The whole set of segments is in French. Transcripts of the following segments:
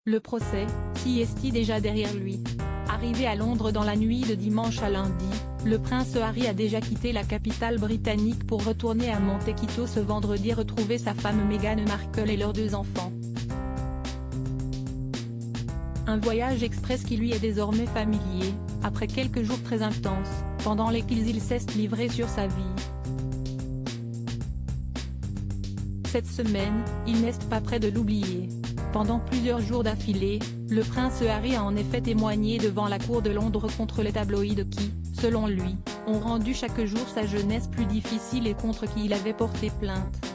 Le procès, est déjà derrière lui. Arrivé à Londres dans la nuit de dimanche à lundi, le prince Harry a déjà quitté la capitale britannique pour retourner à Montecito ce vendredi retrouver sa femme Meghan Markle et leurs 2 enfants. Un voyage express qui lui est désormais familier, après quelques jours très intenses, pendant lesquels il s'est livré sur sa vie. Cette semaine, il n'est pas près de l'oublier. Pendant plusieurs jours d'affilée, le prince Harry a en effet témoigné devant la cour de Londres contre les tabloïds qui, selon lui, ont rendu chaque jour sa jeunesse plus difficile et contre qui il avait porté plainte.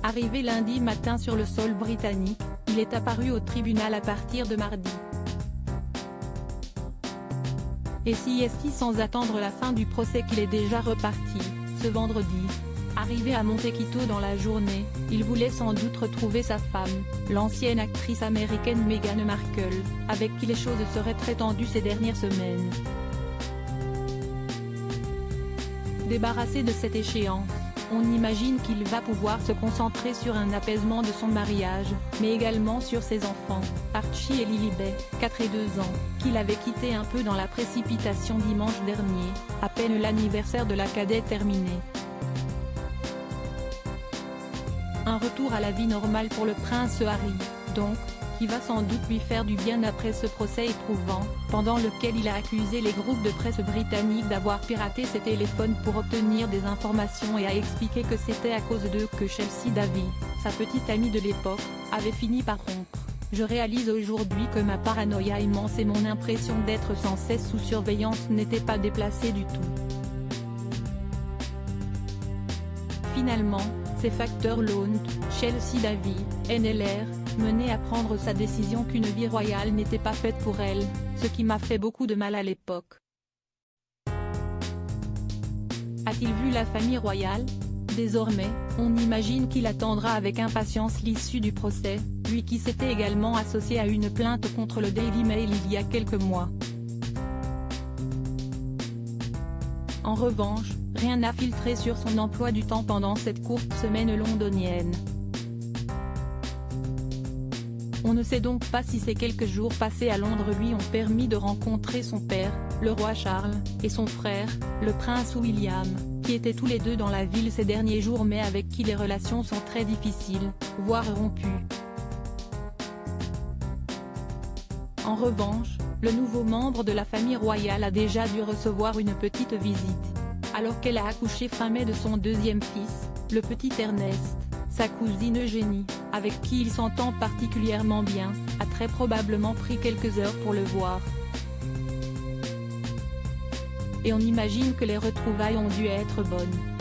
Arrivé lundi matin sur le sol britannique, il est apparu au tribunal à partir de mardi. Et sans attendre la fin du procès qu'il est déjà reparti, ce vendredi. Arrivé à Montecito dans la journée, il voulait sans doute retrouver sa femme, l'ancienne actrice américaine Meghan Markle, avec qui les choses seraient très tendues ces dernières semaines. Débarrassé de cette échéance, on imagine qu'il va pouvoir se concentrer sur un apaisement de son mariage, mais également sur ses enfants, Archie et Lilibet, 4 et 2 ans, qu'il avait quittés un peu dans la précipitation dimanche dernier, à peine l'anniversaire de la cadette terminé. Un retour à la vie normale pour le prince Harry, donc, qui va sans doute lui faire du bien après ce procès éprouvant, pendant lequel il a accusé les groupes de presse britanniques d'avoir piraté ses téléphones pour obtenir des informations et a expliqué que c'était à cause d'eux que Chelsea Davy, sa petite amie de l'époque, avait fini par rompre. Je réalise aujourd'hui que ma paranoïa immense et mon impression d'être sans cesse sous surveillance n'étaient pas déplacées du tout. Finalement, ces facteurs l'ont, Chelsea Davy, NLR, mené à prendre sa décision qu'une vie royale n'était pas faite pour elle, ce qui m'a fait beaucoup de mal à l'époque. A-t-il vu la famille royale? Désormais, on imagine qu'il attendra avec impatience l'issue du procès, lui qui s'était également associé à une plainte contre le Daily Mail il y a quelques mois. En revanche, rien n'a filtré sur son emploi du temps pendant cette courte semaine londonienne. On ne sait donc pas si ces quelques jours passés à Londres lui ont permis de rencontrer son père, le roi Charles, et son frère, le prince William, qui étaient tous les 2 dans la ville ces derniers jours mais avec qui les relations sont très difficiles, voire rompues. En revanche, le nouveau membre de la famille royale a déjà dû recevoir une petite visite. Alors qu'elle a accouché fin mai de son 2e fils, le petit Ernest, sa cousine Eugénie, avec qui il s'entend particulièrement bien, a très probablement pris quelques heures pour le voir. Et on imagine que les retrouvailles ont dû être bonnes.